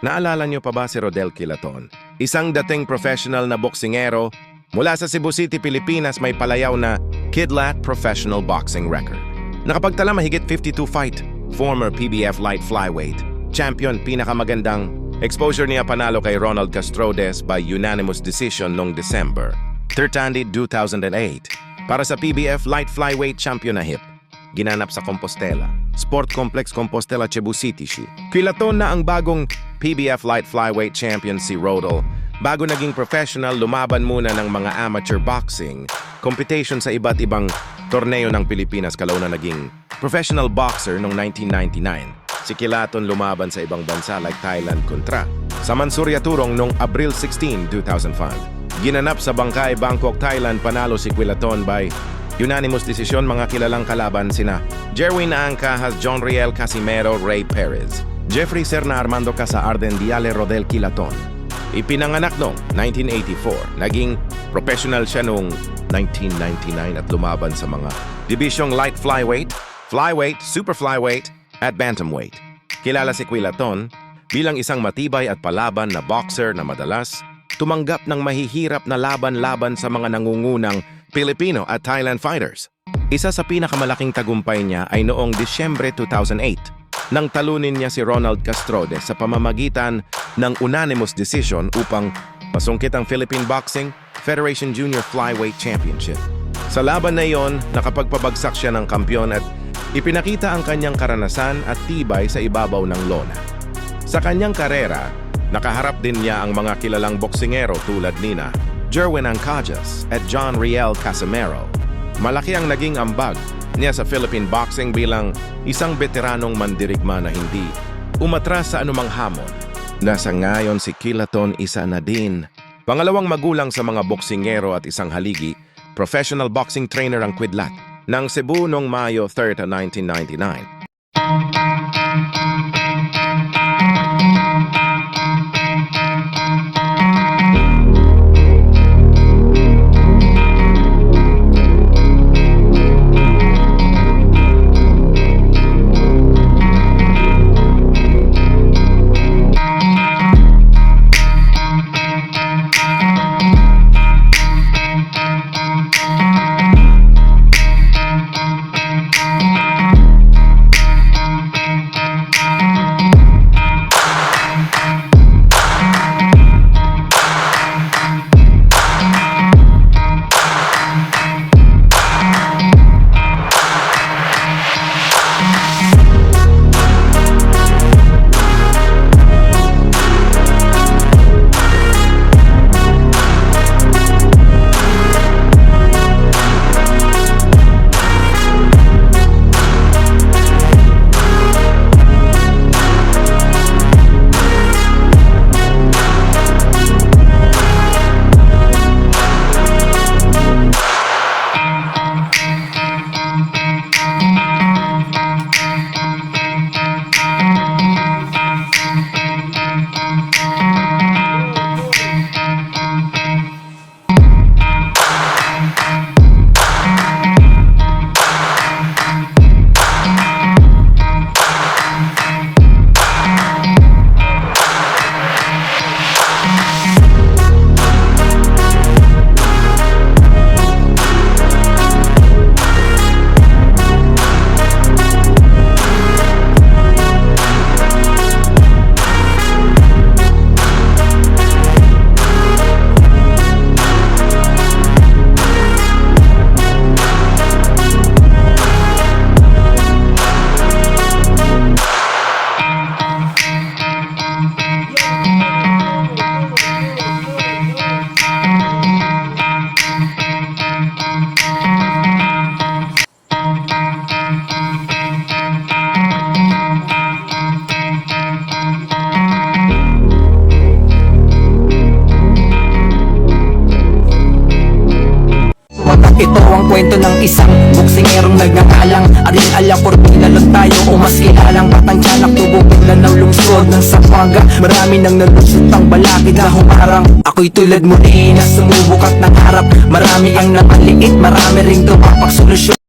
Naalala niyo pa ba si Rodel Kilaton? Isang dating professional na boksingero mula sa Cebu City, Pilipinas, may palayaw na Kidlat Professional Boxing Record. Nakapagtala mahigit 52 fight, former PBF Light Flyweight, champion, pinakamagandang exposure niya panalo kay Ronald Castrodes by unanimous decision noong December 13, 2008 para sa PBF Light Flyweight Championship. Ginanap sa Compostela, Sport Complex Compostela, Cebu City. Kilaton na ang bagong PBF Light Flyweight Champion si Rodel. Bago naging professional, lumaban muna ng mga amateur boxing competition sa iba't ibang torneo ng Pilipinas, kalauna naging professional boxer noong 1999. Si Kilaton lumaban sa ibang bansa like Thailand kontra sa Mansuria Turong noong Abril 16, 2005. Ginanap sa Bangkay, Bangkok, Thailand, panalo si Kilaton by unanimous decision. Mga kilalang kalaban sina Jerwin Angcahas, John Riel Casimero, Ray Perez, Jeffrey Serna, Armando Casa, Arden Diale, Rodel Kilaton. Ipinanganak noong 1984. Naging professional siya noong 1999 at lumaban sa mga dibisyong light flyweight, flyweight, super flyweight at bantamweight. Kilala si Kilaton bilang isang matibay at palaban na boxer na madalas tumanggap ng mahihirap na laban-laban sa mga nangungunang Filipino at Thailand fighters. Isa sa pinakamalaking tagumpay niya ay noong Disyembre 2008 nang talunin niya si Ronald Castrodes sa pamamagitan ng unanimous decision upang masungkit ang Philippine Boxing Federation Junior Flyweight Championship. Sa laban na iyon, nakapagpabagsak siya ng kampyon at ipinakita ang kanyang karanasan at tibay sa ibabaw ng lona. Sa kanyang karera, nakaharap din niya ang mga kilalang boksingero tulad nina Jerwin Angcahas at John Riel Casimero. Malaki ang naging ambag niya sa Philippine boxing bilang isang veteranong mandirigma na hindi umatras sa anumang hamon. Nasa ngayon si Kilaton isa na din pangalawang magulang sa mga boksingero at isang haligi, professional boxing trainer ang Kidlat ng Cebu noong Mayo 3, 1999. Ito ang kwento ng isang boksingerong nagngangalang Ariel Alapor. Pinalot tayo o mas kilalang Batang Tiyanak, tubog bigla ng lungsod ng Zamboanga. Marami nang nalusot ang balakid na humarang. Ako'y tulad mo rin na sumubok at nangarap. Marami ang namaliit, marami ring tumapak solusyon.